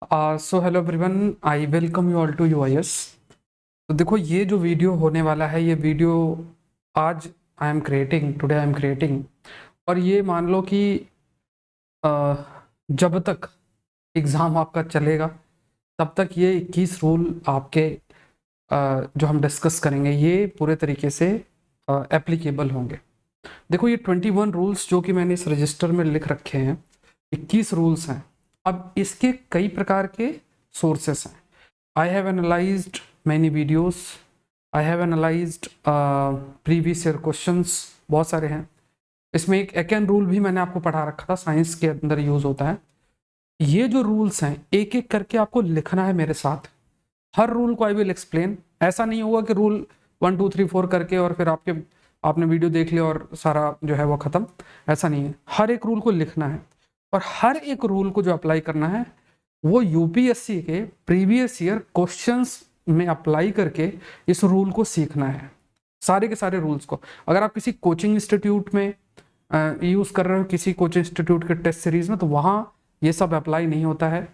So hello everyone, I welcome you all to UIS. तो देखो, ये जो वीडियो होने वाला है, ये वीडियो आज टुडे आई एम क्रिएटिंग। और ये मान लो कि जब तक एग्ज़ाम आपका चलेगा तब तक ये 21 रूल आपके जो हम डिस्कस करेंगे ये पूरे तरीके से एप्लीकेबल होंगे। देखो, ये 21 रूल्स जो कि मैंने इस रजिस्टर में लिख रखे हैं, 21 रूल्स हैं। अब इसके कई प्रकार के सोर्सेस हैं। I have analysed many videos, I have analysed previous year questions, बहुत सारे हैं। इसमें एक एकेन रूल भी मैंने आपको पढ़ा रखा था, साइंस के अंदर यूज होता है। ये जो रूल्स हैं एक एक करके आपको लिखना है मेरे साथ। हर रूल को आई विल एक्सप्लेन। ऐसा नहीं होगा कि रूल 1 2 3 4 करके और फिर आपने वीडियो देख लिया और सारा जो है वो खत्म। ऐसा नहीं है, हर एक रूल को लिखना है और हर एक रूल को जो अप्लाई करना है वो यूपीएससी के प्रीवियस ईयर क्वेश्चंस में अप्लाई करके इस रूल को सीखना है, सारे के सारे रूल्स को। अगर आप किसी कोचिंग इंस्टीट्यूट में यूज कर रहे हो, किसी कोचिंग इंस्टीट्यूट के टेस्ट सीरीज में, तो वहां ये सब अप्लाई नहीं होता है।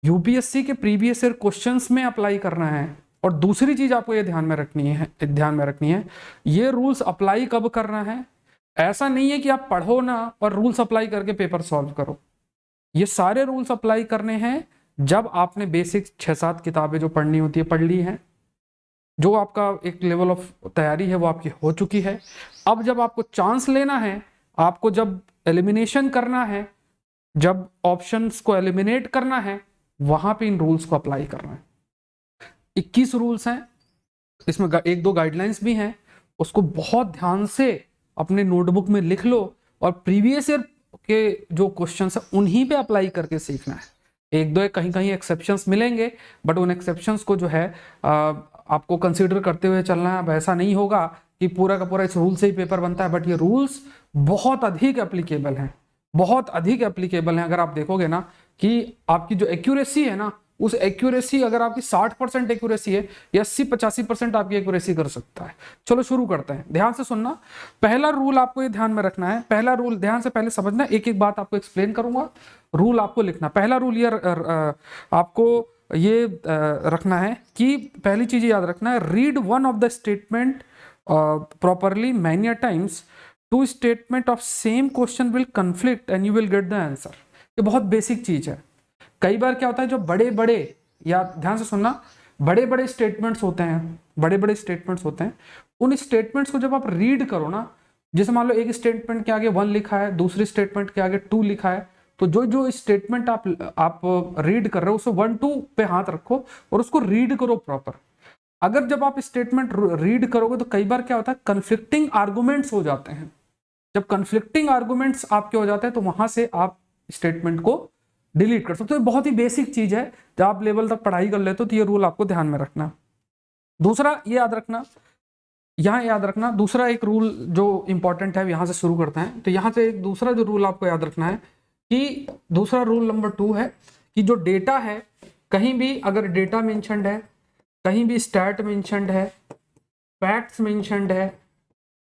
यूपीएससी के प्रीवियस ईयर क्वेश्चंस में अप्लाई करना है। और दूसरी चीज आपको ये ध्यान में रखनी है, ये रूल्स अप्लाई कब करना है। ऐसा नहीं है कि आप पढ़ो ना और रूल्स अप्लाई करके पेपर सॉल्व करो। ये सारे रूल्स अप्लाई करने हैं जब आपने बेसिक 6-7 किताबें जो पढ़नी होती है पढ़ ली हैं, जो आपका एक लेवल ऑफ तैयारी है वो आपकी हो चुकी है। अब जब आपको चांस लेना है, आपको जब एलिमिनेशन करना है, जब ऑप्शंस को एलिमिनेट करना है, वहां पे इन रूल्स को अप्लाई करना है। 21 रूल्स हैं, इसमें एक दो गाइडलाइंस भी हैं। उसको बहुत ध्यान से अपने नोटबुक में लिख लो और प्रीवियस ईयर के जो क्वेश्चंस है उन्हीं पे अप्लाई करके सीखना है। एक दो कहीं कहीं एक्सेप्शंस मिलेंगे, बट उन एक्सेप्शंस को जो है आपको कंसीडर करते हुए चलना है। अब ऐसा नहीं होगा कि पूरा का पूरा इस रूल से ही पेपर बनता है, बट ये रूल्स बहुत अधिक एप्लीकेबल हैं, बहुत अधिक एप्लीकेबल हैं। अगर आप देखोगे ना कि आपकी जो एक्यूरेसी है ना, उस एक्यूरेसी, अगर आपकी 60% एक्यूरेसी है, या 80-85% आपकी एक्यूरेसी कर सकता है। चलो शुरू करते हैं, ध्यान से सुनना। पहला रूल आपको ये ध्यान में रखना है, पहला रूल ध्यान से पहले समझना, एक एक बात आपको एक्सप्लेन करूंगा, रूल आपको लिखना। पहला रूल ये आपको ये रखना है कि पहली चीज याद रखना है, read one of the statement properly many a times, two statement of same question will conflict and you will get the answer. ये बहुत बेसिक चीज है। कई बार क्या होता है, जो बड़े बड़े, या ध्यान से सुनना, बड़े बड़े स्टेटमेंट्स होते हैं, बड़े बड़े स्टेटमेंट्स होते हैं, उन स्टेटमेंट्स को जब आप रीड करो ना, जैसे मान लो एक स्टेटमेंट के आगे 1 लिखा है, दूसरी स्टेटमेंट के आगे 2 लिखा है, तो जो जो स्टेटमेंट आप रीड कर रहे हो उसको 1 2 पे हाथ रखो और उसको रीड करो प्रॉपर। अगर जब आप स्टेटमेंट रीड करोगे तो कई बार क्या होता है, कंफ्लिक्टिंग आर्गुमेंट्स हो जाते हैं। जब कंफ्लिक्टिंग आर्गुमेंट्स आपके हो जाते हैं तो वहां से आप स्टेटमेंट को डिलीट कर सकते हो। बहुत ही बेसिक चीज है, जब आप लेवल तक पढ़ाई कर लेते हो तो ये रूल आपको ध्यान में रखना। दूसरा ये याद रखना, यहां याद रखना, दूसरा एक रूल जो इंपॉर्टेंट है, यहां से शुरू करते हैं। तो यहां से एक दूसरा जो रूल आपको याद रखना है कि दूसरा रूल नंबर 2 है कि जो डेटा है, कहीं भी अगर डेटा मेंशन्ड है, कहीं भी स्टैट मेंशन्ड है, फैक्ट्स मेंशन्ड है,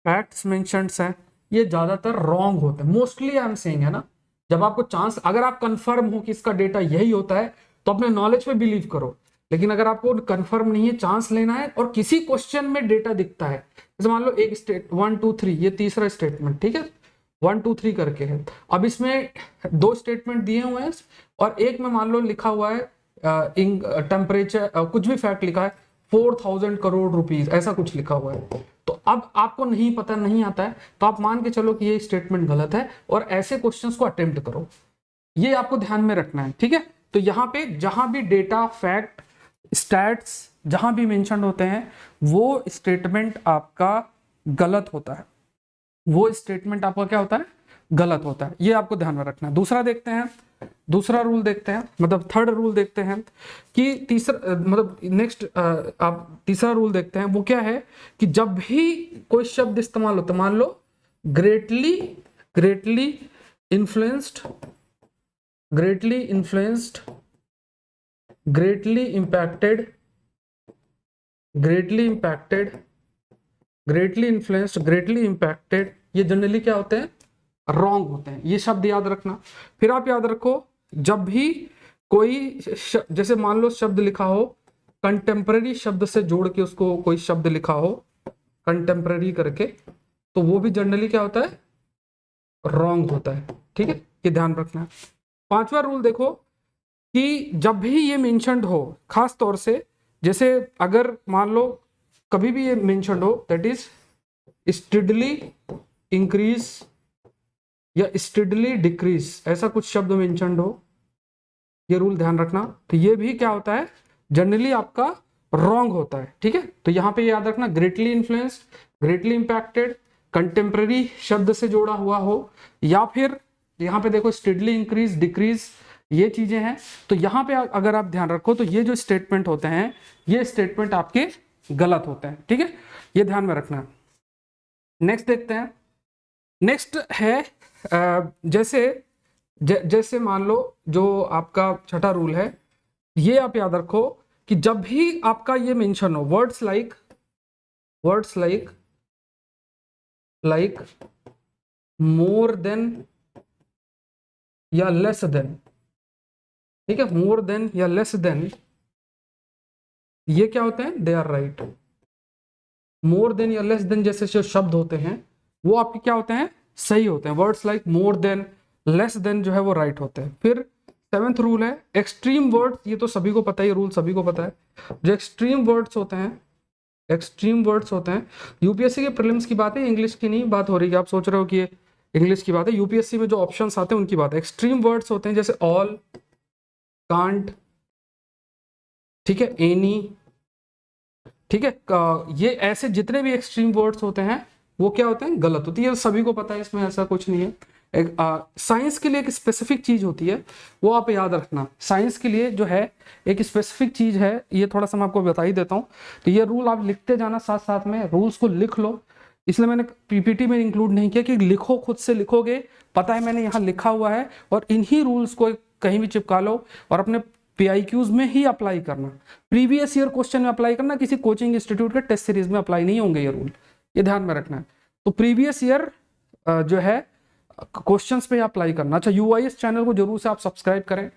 फैक्ट्स मेंशन्ड है, ये ज्यादातर रॉन्ग होते हैं। मोस्टली आई एम सेइंग, है ना। जब आपको चांस, अगर आप कंफर्म हो कि इसका डेटा यही होता है तो अपने नॉलेज पे बिलीव करो। लेकिन अगर आपको कंफर्म नहीं है, चांस लेना है, और किसी क्वेश्चन में डेटा दिखता है, जैसे मान लो एक स्टेट 1 2 3, ये तीसरा स्टेटमेंट, ठीक है, 1 2 3 करके है। अब इसमें 2 स्टेटमेंट दिए हुए हैं और एक में मान लो लिखा हुआ है टेम्परेचर, कुछ भी फैक्ट लिखा है 4000 करोड़ रुपीज, ऐसा कुछ लिखा हुआ है। तो अब आपको नहीं पता, नहीं आता है, तो आप मान के चलो कि ये स्टेटमेंट गलत है और ऐसे क्वेश्चंस को अटेम्प्ट करो। ये आपको ध्यान में रखना है, ठीक है। तो यहाँ पे जहां भी डेटा, फैक्ट, स्टैट्स जहां भी मेंशन होते हैं, वो स्टेटमेंट आपका गलत होता है, वो स्टेटमेंट आपका क्या होता है, गलत होता है। ये आपको ध्यान में रखना है। दूसरा देखते हैं, दूसरा रूल देखते हैं, मतलब थर्ड रूल देखते हैं कि तीसरा, मतलब नेक्स्ट आप तीसरा रूल देखते हैं। वो क्या है कि जब भी कोई शब्द इस्तेमाल होता है, मान लो greatly, greatly influenced, greatly influenced, greatly impacted, greatly impacted, greatly influenced, greatly impacted, ये जनरली क्या होते हैं, रॉन्ग होते हैं। ये शब्द याद रखना। फिर आप याद रखो, जब भी जैसे मान लो शब्द लिखा हो, कंटेम्पररी शब्द से जोड़ के उसको कोई शब्द लिखा हो कंटेम्पररी करके, तो वो भी जनरली क्या होता है, रॉन्ग होता है। ठीक है, ये ध्यान रखना है। पांचवा रूल देखो कि जब भी ये मेंशन्ड हो, खास तौर से जैसे अगर मान लो कभी भी ये मेंशन्ड हो, दैट इज स्टेडली इंक्रीज या स्टेडली डिक्रीज, ऐसा कुछ शब्द मेंशन्ड हो, ये रूल ध्यान रखना। तो ये भी क्या होता है, जनरली आपका रॉन्ग होता है। ठीक है, तो यहां पे याद रखना, greatly influenced, greatly impacted, contemporary शब्द से जोड़ा हुआ हो, या फिर यहां पे देखो स्टेडली इंक्रीज डिक्रीज, ये चीजें हैं। तो यहां पे अगर आप ध्यान रखो तो ये जो स्टेटमेंट होते हैं, ये स्टेटमेंट आपके गलत होते हैं। ठीक है, ये ध्यान में रखना। नेक्स्ट देखते हैं। नेक्स्ट है जैसे मान लो जो आपका छठा रूल है, ये आप याद रखो कि जब भी आपका ये मेंशन हो वर्ड्स लाइक मोर देन या लेस देन, ठीक है, मोर देन या लेस देन, ये क्या होते हैं, they are right. More than या लेस देन जैसे जो शब्द होते हैं वो आपके क्या होते हैं, सही होते हैं। Words like more then, less than जो है वो राइट होते हैं। फिर सेवेंथ रूल है एक्सट्रीम वर्ड्स, ये तो सभी को पता है, ये रूल सभी को पता है। जो एक्सट्रीम वर्ड्स होते हैं, यूपीएससी के प्रीलिम्स की बात है, इंग्लिश की नहीं बात हो रही है। आप सोच रहे हो कि ये इंग्लिश की बात है, यूपीएससी में जो ऑप्शंस आते हैं उनकी बात है। एक्सट्रीम वर्ड्स होते हैं जैसे ऑल, कांट, ठीक है, एनी, ठीक है, ये ऐसे जितने भी एक्सट्रीम वर्ड्स होते हैं वो क्या होते हैं, गलत होती है, सभी को पता है, इसमें ऐसा कुछ नहीं है। साइंस के लिए एक स्पेसिफिक चीज होती है, वो आप याद रखना। साइंस के लिए जो है एक स्पेसिफिक चीज है, ये थोड़ा सा मैं आपको बता ही देता हूँ। तो ये रूल आप लिखते जाना, साथ साथ में रूल्स को लिख लो, इसलिए मैंने पीपीटी में इंक्लूड नहीं किया कि लिखो, खुद से लिखोगे, पता है मैंने यहाँ लिखा हुआ है, और इन्हीं रूल्स को कहीं भी चिपका लो और अपने PIQs में ही अप्लाई करना, प्रीवियस ईयर क्वेश्चन में अप्लाई करना, किसी कोचिंग इंस्टीट्यूट के टेस्ट सीरीज में अप्लाई नहीं होंगे ये रूल, ये ध्यान में रखना है। तो प्रीवियस ईयर जो है क्वेश्चंस पे अप्लाई करना। अच्छा, UIS चैनल को जरूर से आप सब्सक्राइब करें।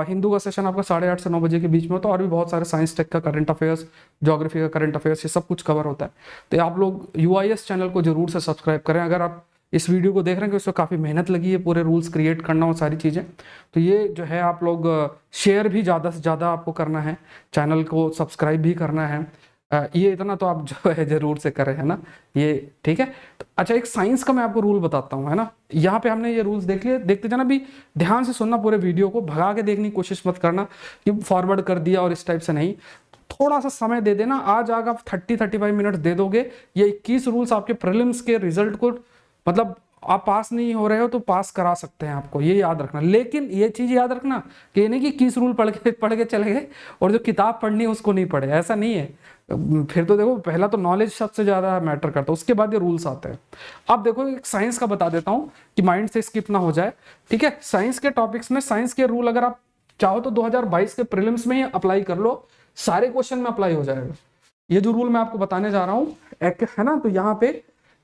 हिंदू का सेशन आपका 8:30 से 9 बजे के बीच में होता है, और भी बहुत सारे साइंस टेक का करंट अफेयर्स, ज्योग्राफी का करंट अफेयर्स, ये सब कुछ कवर होता है। तो आप लोग UIS चैनल को जरूर से सब्सक्राइब करें। अगर आप इस वीडियो को देख रहे हैं कि उसमें काफ़ी मेहनत लगी है, पूरे रूल्स क्रिएट करना और सारी चीज़ें, तो ये जो है आप लोग शेयर भी ज़्यादा से ज़्यादा आपको करना है, चैनल को सब्सक्राइब भी करना है। ये इतना तो आप जो है जरूर से करें, है ना, ये ठीक है। तो अच्छा, एक साइंस का मैं आपको रूल बताता हूँ, है ना। यहाँ पे हमने ये रूल्स देख लिए, देखते जाना, भी ध्यान से सुनना पूरे वीडियो को, भगा के देखने की कोशिश मत करना कि फॉरवर्ड कर दिया और इस टाइप से नहीं, थोड़ा सा समय दे देना। आज अगर आप 30-35 मिनट दे दोगे, ये 21 रूल्स आपके प्रीलिम्स के रिजल्ट को, मतलब आप पास नहीं हो रहे हो तो पास करा सकते हैं आपको, ये याद रखना। लेकिन ये चीज याद रखना कि नहीं कि 21 रूल पढ़ के चले गए और जो किताब पढ़नी है उसको नहीं पढ़े, ऐसा नहीं है। फिर तो देखो, पहला तो नॉलेज सबसे ज्यादा मैटर करता है, उसके बाद ये रूल्स आते हैं। अब देखो, एक साइंस का बता देता हूँ कि माइंड से स्किप ना हो जाए, ठीक है। साइंस के टॉपिक्स में साइंस के रूल अगर आप चाहो तो 2022 के प्रीलिम्स में ही अप्लाई कर लो, सारे क्वेश्चन में अप्लाई हो जाएगा। ये जो रूल मैं आपको बताने जा रहा हूँ, है ना, तो यहाँ पे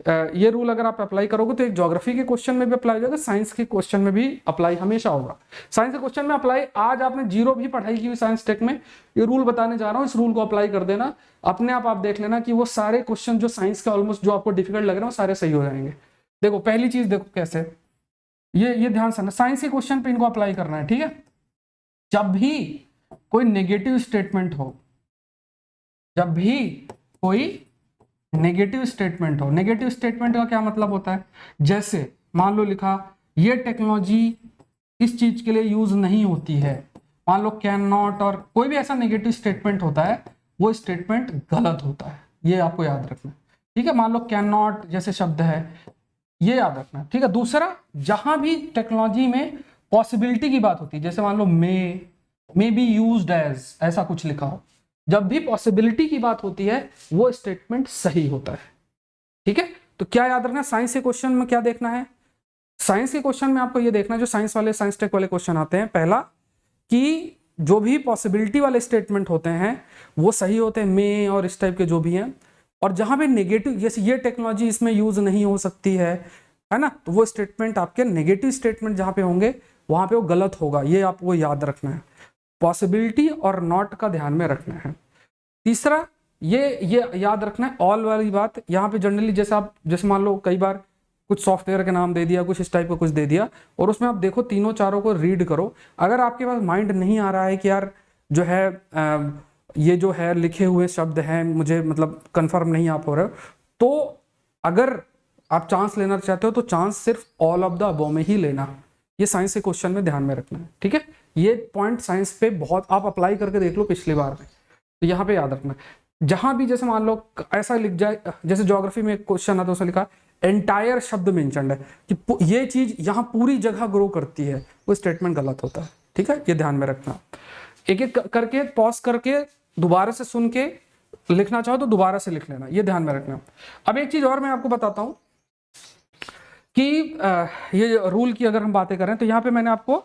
ये रूल अगर आप अप्लाई करोगे तो एक ज्योग्राफी के क्वेश्चन में भी अप्लाई हो जाएगा, साइंस के क्वेश्चन में भी अप्लाई हमेशा होगा। साइंस के क्वेश्चन में अप्लाई, आज आपने जीरो भी पढ़ाई की हुई साइंस टेक में, ये रूल बताने जा रहा हूँ, इस रूल को अप्लाई कर देना, अपने आप देख लेना कि वो सारे क्वेश्चन जो साइंस के ऑलमोस्ट जो आपको डिफिकल्ट लग रहे हैं वो सारे सही हो जाएंगे। देखो, पहली चीज देखो कैसे, ये ध्यान से, साइंस के क्वेश्चन पे इनको अप्लाई करना है, ठीक है। जब भी कोई नेगेटिव स्टेटमेंट हो, जब भी कोई नेगेटिव स्टेटमेंट हो, नेगेटिव स्टेटमेंट का क्या मतलब होता है, जैसे मान लो लिखा ये टेक्नोलॉजी इस चीज के लिए यूज नहीं होती है, मान लो कैन नॉट, और कोई भी ऐसा नेगेटिव स्टेटमेंट होता है, वो स्टेटमेंट गलत होता है, ये आपको याद रखना, ठीक है। मान लो कैन नॉट जैसे शब्द है, ये याद रखना, ठीक है। दूसरा, जहां भी टेक्नोलॉजी में पॉसिबिलिटी की बात होती है, जैसे मान लो मे बी यूज्ड एज, ऐसा कुछ लिखा हो, जब भी पॉसिबिलिटी की बात होती है वो स्टेटमेंट सही होता है, ठीक है। तो क्या याद रखना, साइंस के क्वेश्चन में क्या देखना है, साइंस के क्वेश्चन में आपको ये देखना है, जो साइंस वाले, साइंस टेक वाले क्वेश्चन आते हैं, पहला कि जो भी पॉसिबिलिटी वाले स्टेटमेंट होते हैं वो सही होते हैं, मे और इस टाइप के जो भी हैं, और जहां पे नेगेटिव, जैसे ये टेक्नोलॉजी इसमें यूज नहीं हो सकती है ना, तो वो स्टेटमेंट आपके नेगेटिव स्टेटमेंट जहां पे होंगे वहां पे वो गलत होगा, ये आपको याद रखना है। पॉसिबिलिटी और नॉट का ध्यान में रखना है। तीसरा ये याद रखना है, ऑल वाली बात यहाँ पे जनरली जैसे मान लो कई बार कुछ सॉफ्टवेयर के नाम दे दिया, कुछ इस टाइप का कुछ दे दिया, और उसमें आप देखो तीनों चारों को रीड करो। अगर आपके पास माइंड नहीं आ रहा है कि यार जो है ये जो है लिखे हुए शब्द हैं मुझे मतलब कंफर्म नहीं आ पा रहे, तो अगर आप चांस लेना चाहते हो तो चांस सिर्फ ऑल ऑफ द अबव में ही लेना। ये साइंस के क्वेश्चन में ध्यान में रखना है, ठीक है। ये पॉइंट साइंस पे बहुत आप अप्लाई करके देख लो पिछली बार में, तो यहाँ पे याद रखना। जहां भी जैसे मान लो ऐसा लिख जाए, जैसे ज्योग्राफी में एक क्वेश्चन आता है उसमें लिखा एंटायर शब्द मेंशन्ड है कि ये चीज यहाँ पूरी जगह ग्रो करती है, वो स्टेटमेंट गलत होता है, ठीक है। ये ध्यान में रखना। एक एक करके पॉज करके दोबारा से सुन के लिखना चाहो तो दोबारा से लिख लेना, ये ध्यान में रखना। अब एक चीज और मैं आपको बताता हूं कि ये रूल की अगर हम बातें करें तो यहाँ पे मैंने आपको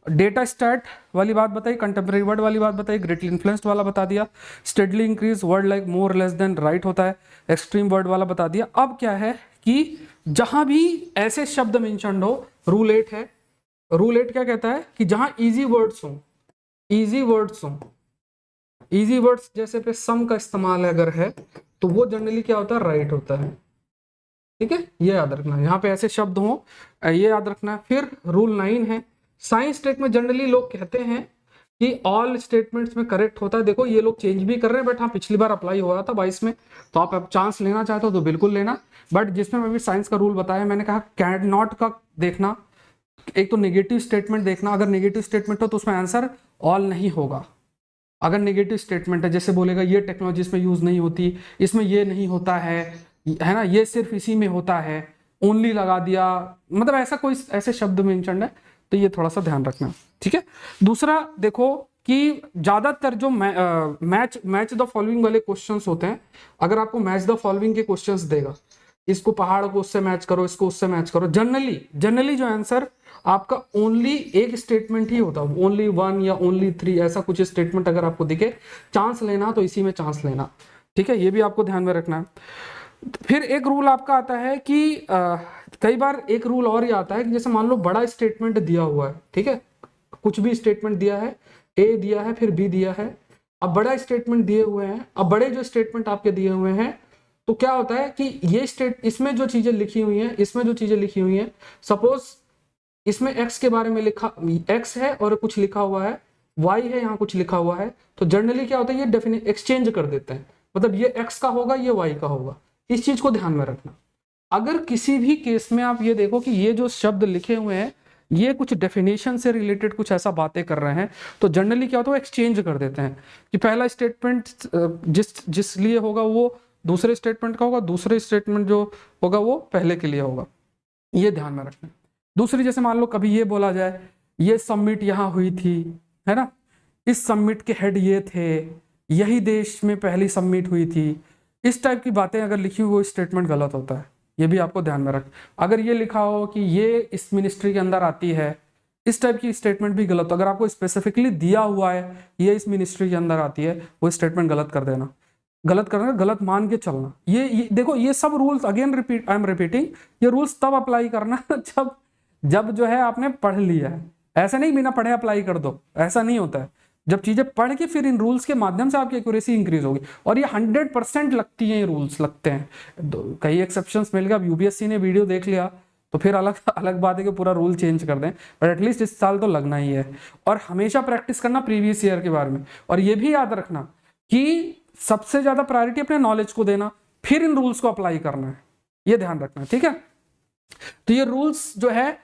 डेटा स्टैट वाली बात बताई, कंटेम्प्रेरी वर्ड वाली बात बताई, ग्रेटली इन्फ्लुएंस्ड वाला बता दिया, steadily increase word like more less than right होता है, एक्सट्रीम वर्ड वाला बता दिया। अब क्या है कि जहां भी ऐसे शब्द मेंशन्ड हो, रूल 8 है। रूल 8 क्या कहता है कि जहां इजी वर्ड्स हो, इजी वर्ड्स हो, इजी वर्ड्स जैसे पे सम का इस्तेमाल अगर है तो वो जनरली क्या होता है, राइट होता है, ठीक है। ये याद रखना, यहाँ पे ऐसे शब्द हो ये याद रखना। फिर रूल 9 है, साइंस स्टेट में जनरली लोग कहते हैं कि ऑल स्टेटमेंट्स में करेक्ट होता है। देखो ये लोग चेंज भी कर रहे हैं, बट हाँ पिछली बार अप्लाई हुआ था 22 में, तो आप अब चांस लेना चाहते हो तो बिल्कुल लेना। बट जिसमें मैं भी साइंस का रूल बताया, मैंने कहा कैन नॉट का देखना, एक तो नेगेटिव स्टेटमेंट देखना, अगर नेगेटिव स्टेटमेंट हो तो उसमें आंसर ऑल नहीं होगा। अगर नेगेटिव स्टेटमेंट है, जैसे बोलेगा ये टेक्नोलॉजी इसमें यूज नहीं होती, इसमें ये नहीं होता है ना, ये सिर्फ इसी में होता है, ओनली लगा दिया, मतलब ऐसा कोई ऐसे शब्द मेंशन्ड है, तो ये थोड़ा सा ध्यान रखना, ठीक है। दूसरा देखो कि ज्यादातर जो मैच द फॉलोइंग वाले क्वेश्चंस होते हैं, अगर आपको मैच द फॉलोइंग के क्वेश्चंस देगा, इसको पहाड़ को उससे मैच करो, इसको उससे मैच करो, जनरली जो आंसर आपका ओनली एक स्टेटमेंट ही होता है, ओनली 1 या ओनली 3 ऐसा कुछ स्टेटमेंट अगर आपको दिखे, चांस लेना तो इसी में चांस लेना, ठीक है। ये भी आपको ध्यान में रखना है। फिर एक रूल आपका आता है कि कई बार एक रूल और ही आता है कि जैसे मान लो बड़ा स्टेटमेंट दिया हुआ है, ठीक है, कुछ भी स्टेटमेंट दिया है, ए दिया है फिर बी दिया है, अब बड़ा स्टेटमेंट दिए हुए हैं, अब बड़े जो स्टेटमेंट आपके दिए हुए हैं, तो क्या होता है कि ये इसमें जो चीजें लिखी हुई हैं, इसमें जो चीजें लिखी हुई हैं, सपोज इसमें x के बारे में लिखा, x है और कुछ लिखा हुआ है, y है यहाँ कुछ लिखा हुआ है, तो जनरली क्या होता है ये डेफिनेट एक्सचेंज कर देते हैं, मतलब ये x का होगा ये y का होगा। इस चीज को ध्यान में रखना। अगर किसी भी केस में आप ये देखो कि ये जो शब्द लिखे हुए हैं ये कुछ डेफिनेशन से रिलेटेड कुछ ऐसा बातें कर रहे हैं, तो जनरली क्या होता है एक्सचेंज कर देते हैं कि पहला स्टेटमेंट जिस लिए होगा वो दूसरे स्टेटमेंट का होगा, दूसरे स्टेटमेंट जो होगा वो पहले के लिए होगा, ये ध्यान में रखना। दूसरी जैसे मान लो कभी ये बोला जाए ये सबमिट यहाँ हुई थी, है ना, इस सबमिट के हेड ये थे, यही देश में पहली सबमिट हुई थी, इस टाइप की बातें अगर लिखी हुई वो स्टेटमेंट गलत होता है, ये भी आपको ध्यान में रख। अगर ये लिखा हो कि ये इस मिनिस्ट्री के अंदर आती है, इस टाइप की स्टेटमेंट भी गलत हो। अगर आपको स्पेसिफिकली दिया हुआ है ये इस मिनिस्ट्री के अंदर आती है, वो स्टेटमेंट गलत कर देना, गलत करना, गलत मान के चलना। ये देखो ये सब rules again repeat I am repeating, ये रूल्स तब अप्लाई करना जब जो है आपने पढ़ लिया है, ऐसा नहीं बिना पढ़े अप्लाई कर दो, ऐसा नहीं होता है। जब चीजें पढ़ के फिर इन रूल्स के माध्यम से आपकी एक्यूरेसी इंक्रीज होगी, और ये 100% लगती है, ये रूल्स लगते हैं। कई एक्सेप्शंस मिल गए, अब यूपीएससी ने वीडियो देख लिया तो फिर अलग बात है कि पूरा रूल चेंज कर दें, बट एटलीस्ट इस साल तो लगना ही है। और हमेशा प्रैक्टिस करना प्रीवियस ईयर के बारे में, और ये भी याद रखना कि सबसे ज्यादा प्रायोरिटी अपने नॉलेज को देना, फिर इन रूल्स को अप्लाई करना है, ये ध्यान रखना, ठीक है। तो ये रूल्स जो है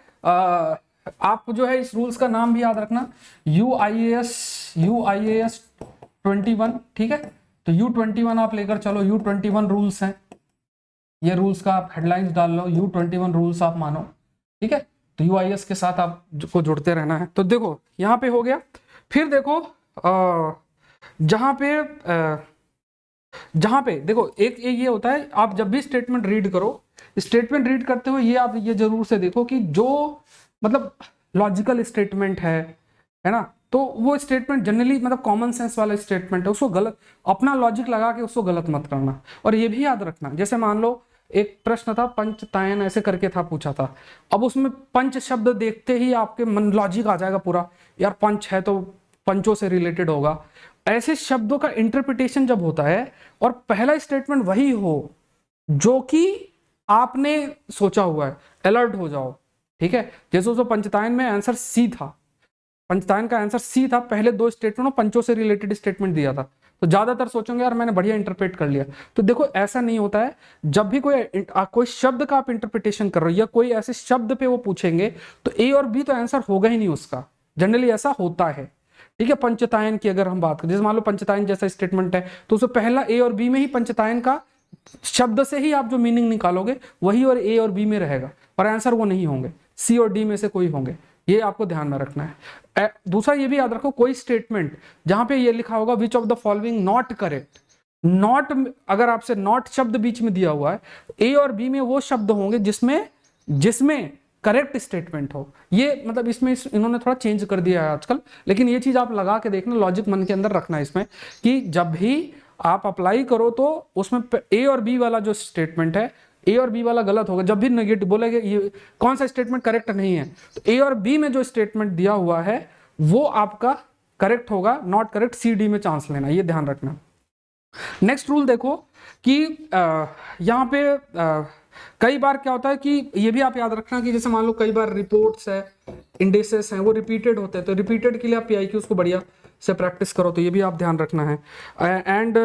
आप जो है इस रूल्स का नाम भी याद रखना, UIAS 21, ठीक है। तो U21 आप लेकर चलो, U21 रूल्स हैं, ये रूल्स का आप हेडलाइंस डाल लो, U21 रूल्स आप मानो, ठीक है। तो UIS के साथ आप को जुड़ते रहना है। तो देखो यहाँ पे हो गया। फिर देखो जहां पे देखो एक ये होता है, आप जब भी स्टेटमेंट रीड करो, स्टेटमेंट रीड करते हुए ये आप ये जरूर से देखो कि जो मतलब लॉजिकल स्टेटमेंट है ना, तो वो स्टेटमेंट जनरली मतलब कॉमन सेंस वाला स्टेटमेंट है, उसको गलत अपना लॉजिक लगा के उसको गलत मत करना। और ये भी याद रखना, जैसे मान लो एक प्रश्न था पंचतायन ऐसे करके था, पूछा था, अब उसमें पंच शब्द देखते ही आपके मन लॉजिक आ जाएगा पूरा, यार पंच है तो पंचों से रिलेटेड होगा। ऐसे शब्दों का इंटरप्रिटेशन जब होता है और पहला स्टेटमेंट वही हो जो कि आपने सोचा हुआ है, अलर्ट हो जाओ। ठीक है, जैसे उसमें पंचतायन में आंसर सी था, पंचतायन का आंसर सी था, पहले दो स्टेटमेंट पंचों से रिलेटेड स्टेटमेंट दिया था, तो ज्यादातर सोचोगे यार मैंने बढ़िया इंटरप्रेट कर लिया। तो देखो ऐसा नहीं होता है। जब भी कोई शब्द का आप इंटरप्रिटेशन कर रहे हो या कोई ऐसे शब्द पे वो पूछेंगे तो ए और बी तो आंसर होगा ही नहीं उसका, जनरली ऐसा होता है। ठीक है, पंचतायन की अगर हम बात करें, जैसे मान लो पंचतायन जैसा स्टेटमेंट है तो उसमें पहला ए और बी में ही पंचतायन का शब्द से ही आप जो मीनिंग निकालोगे वही और ए और बी में रहेगा, और आंसर वो नहीं होंगे, सी और डी में से कोई होंगे। ये आपको ध्यान में रखना है। दूसरा ये भी याद रखो, कोई स्टेटमेंट जहां पे ये लिखा होगा which of the following not correct, not, अगर आपसे नॉट शब्द बीच में दिया हुआ है, ए और बी में वो शब्द होंगे जिसमें करेक्ट स्टेटमेंट हो। ये मतलब इसमें इन्होंने थोड़ा चेंज कर दिया है आजकल, लेकिन ये चीज आप लगा के देखना, लॉजिक मन के अंदर रखना इसमें कि जब भी आप अप्लाई करो तो उसमें ए और बी वाला जो स्टेटमेंट है, ए और बी वाला गलत होगा। जब भी नेगेटिव बोलेंगे ये कौन सा स्टेटमेंट करेक्ट नहीं है, तो ए और बी में जो स्टेटमेंट दिया हुआ है वो आपका करेक्ट होगा, नॉट करेक्ट सी डी में चांस लेना, ये ध्यान रखना। नेक्स्ट रूल देखो कि यहाँ पे कई बार क्या होता है कि ये भी आप याद रखना कि जैसे मान लो कई बार रिपोर्ट्स है, इंडेसेस हैं, वो रिपीटेड होते हैं, तो रिपीटेड के लिए आप पीआईक्यूज को बढ़िया से प्रैक्टिस करो, तो ये भी आप ध्यान रखना है। एंड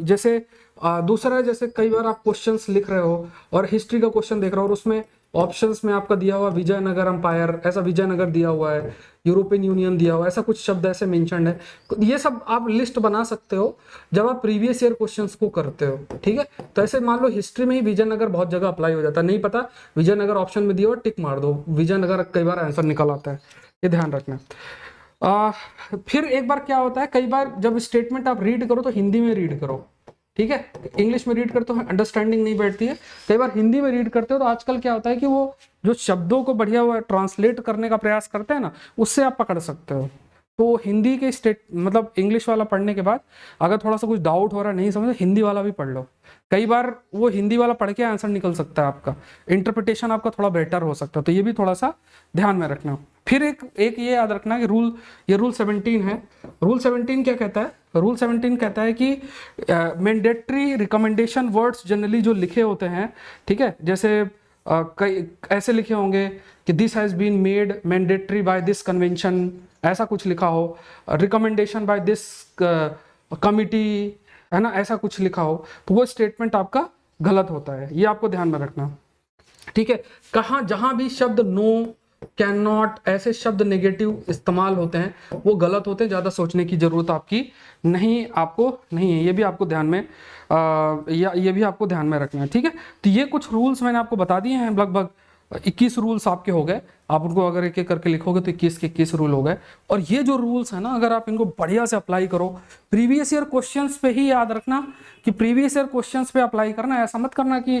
जैसे दूसरा है, जैसे कई बार आप क्वेश्चंस लिख रहे हो और हिस्ट्री का क्वेश्चन देख रहे हो और उसमें ऑप्शंस में आपका दिया हुआ विजयनगर अंपायर, ऐसा विजयनगर दिया हुआ है, यूरोपियन यूनियन दिया हुआ है, ऐसा कुछ शब्द ऐसे मेंशन्ड है, ये सब आप लिस्ट बना सकते हो जब आप प्रीवियस ईयर क्वेश्चंस को करते हो। ठीक है, तो ऐसे मान लो हिस्ट्री में ही विजयनगर बहुत जगह अप्लाई हो जाता है, नहीं पता विजयनगर ऑप्शन में दिया हुआ टिक मार दो, विजयनगर कई बार आंसर निकल आता है, ये ध्यान रखना। फिर एक बार क्या होता है, कई बार जब स्टेटमेंट आप रीड करो तो हिंदी में रीड करो। ठीक है, इंग्लिश में रीड करते हो अंडरस्टैंडिंग नहीं बैठती है, कई बार हिंदी में रीड करते हो तो आजकल क्या होता है कि वो जो शब्दों को बढ़िया हुआ ट्रांसलेट करने का प्रयास करते हैं ना, उससे आप पकड़ सकते हो। तो हिंदी के मतलब इंग्लिश वाला पढ़ने के बाद अगर थोड़ा सा कुछ डाउट हो रहा है, नहीं समझ, हिंदी वाला भी पढ़ लो, कई बार वो हिंदी वाला पढ़ के आंसर निकल सकता है, आपका इंटरप्रिटेशन आपका थोड़ा बेटर हो सकता है, तो ये भी थोड़ा सा ध्यान में रखना। फिर एक ये याद रखना कि रूल 17 है। रूल 17 क्या कहता है? रूल 17 कहता है कि मैंडेटरी रिकमेंडेशन वर्ड्स जनरली जो लिखे होते हैं, ठीक है, जैसे कई ऐसे लिखे होंगे कि this has been made mandatory by this convention, ऐसा कुछ लिखा हो, रिकमेंडेशन बाय दिस कमिटी, है ना, ऐसा कुछ लिखा हो, तो वो स्टेटमेंट आपका गलत होता है, ये आपको ध्यान में रखना। ठीक है, कहाँ जहां भी शब्द नो, कैन नॉट, ऐसे शब्द नेगेटिव इस्तेमाल होते हैं वो गलत होते हैं, ज्यादा सोचने की जरूरत आपकी आपको नहीं है, ये भी आपको ध्यान में ये भी आपको ध्यान में रखना है। ठीक है, तो ये कुछ रूल्स मैंने आपको बता दिए हैं, लगभग 21 रूल्स आपके हो गए। आप उनको अगर एक एक करके लिखोगे तो 21 के 21 रूल हो गए। और ये जो रूल्स है ना, अगर आप इनको बढ़िया से अप्लाई करो, प्रीवियस ईयर क्वेश्चंस पे ही याद रखना कि प्रीवियस ईयर क्वेश्चंस पे अप्लाई करना, ऐसा मत करना कि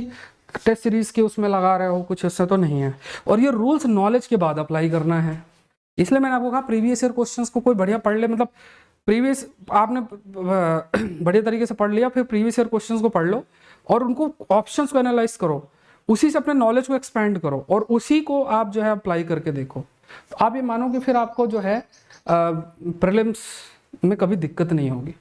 टेस्ट सीरीज के उसमें लगा रहे हो, कुछ इससे तो नहीं है। और ये रूल्स नॉलेज के बाद अप्लाई करना है, इसलिए मैंने आपको कहा प्रीवियस ईयर क्वेश्चंस को कोई बढ़िया पढ़ ले, मतलब प्रीवियस आपने बढ़िया तरीके से पढ़ लिया, फिर प्रीवियस ईयर क्वेश्चंस को पढ़ लो और उनको ऑप्शंस को एनालाइज करो, उसी से अपने नॉलेज को एक्सपेंड करो और उसी को आप जो है अप्लाई करके देखो, तो आप ये मानो कि फिर आपको जो है प्रीलिम्स में कभी दिक्कत नहीं होगी।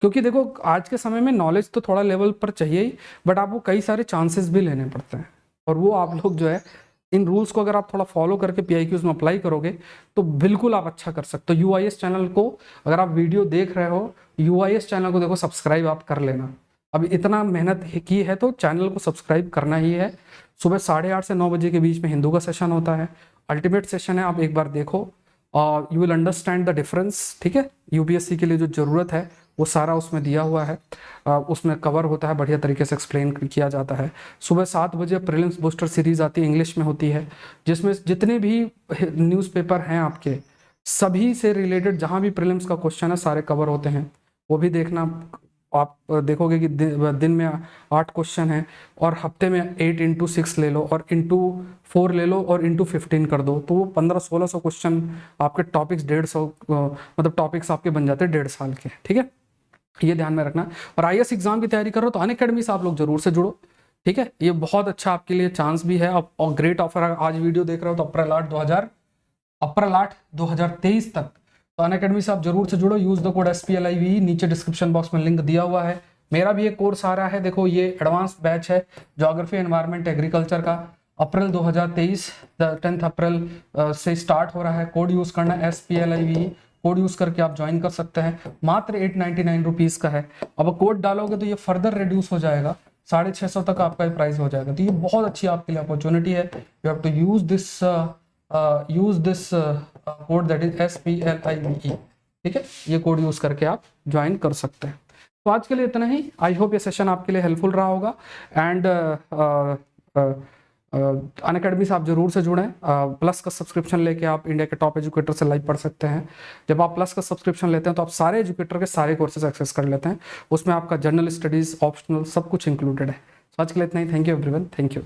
क्योंकि देखो आज के समय में नॉलेज तो थोड़ा लेवल पर चाहिए ही, बट आपको कई सारे चांसेस भी लेने पड़ते हैं, और वो आप लोग जो है इन रूल्स को अगर आप थोड़ा फॉलो करके पीआईक्यूज में अप्लाई करोगे तो बिल्कुल आप अच्छा कर सकते हो। यूआईएस चैनल को अगर आप वीडियो देख रहे हो, यूआईएस चैनल को देखो सब्सक्राइब आप कर लेना, अब इतना मेहनत की है तो चैनल को सब्सक्राइब करना ही है। सुबह 8:30 से 9 बजे के बीच में हिंदू का सेशन होता है, अल्टीमेट सेशन है, आप एक बार देखो और you will understand the difference. ठीक है, यूपीएससी के लिए जो जरूरत है वो सारा उसमें दिया हुआ है, उसमें कवर होता है, बढ़िया तरीके से एक्सप्लेन किया जाता है। सुबह 7 बजे प्रीलिम्स बूस्टर सीरीज आती है, इंग्लिश में होती है, जिसमें जितने भी न्यूज़पेपर हैं आपके सभी से रिलेटेड जहाँ भी प्रीलिम्स का क्वेश्चन है सारे कवर होते हैं, वो भी देखना। आप देखोगे कि दिन में 8 क्वेश्चन है और हफ्ते में 8 × 6 ले लो और × 4 ले लो और × 15 कर दो, तो वो 1500-1600 क्वेश्चन आपके टॉपिक्स 150 मतलब टॉपिक्स आपके बन जाते हैं 1.5 साल के। ठीक है, ये ध्यान में रखना। और आईएएस एग्जाम की तैयारी करो तो अनअकैडमी से आप लोग जरूर से जुड़ो। ठीक है, ये बहुत अच्छा आपके लिए चांस भी है, और ग्रेट ऑफर। आज वीडियो देख रहे हो तो अप्रैल 8 2023 तक तो अनअकैडमी से आप जरूर से जुड़ो, यूज द कोड SPLIVE, नीचे डिस्क्रिप्शन बॉक्स में लिंक दिया हुआ है। मेरा भी एक कोर्स आ रहा है, देखो ये एडवांस बैच है ज्योग्राफी एनवायरनमेंट एग्रीकल्चर का, अप्रैल 2023 10 अप्रैल से स्टार्ट हो रहा है। कोड यूज करना SPLIVE, कोड यूज करके आप ज्वाइन कर सकते हैं। मात्र 899 रुपीज का है। अब कोड डालोगे तो ये फर्दर रिड्यूस हो जाएगा, 650 तक आपका प्राइस हो जाएगा। तो ये बहुत अच्छी आपके लिए अपॉर्चुनिटी है। You have to use this code, that is SPLIVE। ठीक है, ये कोड यूज करके आप ज्वाइन कर सकते हैं। तो आज के लिए इतना ही। आई होप ये सेशन आपके लिए हेल्पफुल रहा होगा। एंड अनअकैडमी से आप जरूर से जुड़ें। प्लस का सब्सक्रिप्शन लेके आप इंडिया के टॉप एजुकेटर से लाइव पढ़ सकते हैं। जब आप प्लस का सब्सक्रिप्शन लेते हैं तो आप सारे एजुकेटर के सारे कोर्सेज एक्सेस कर लेते हैं। उसमें आपका जनरल स्टडीज, ऑप्शनल, सब कुछ इंक्लूडेड है। तो आज के लिए इतना ही। Thank you everyone, thank you.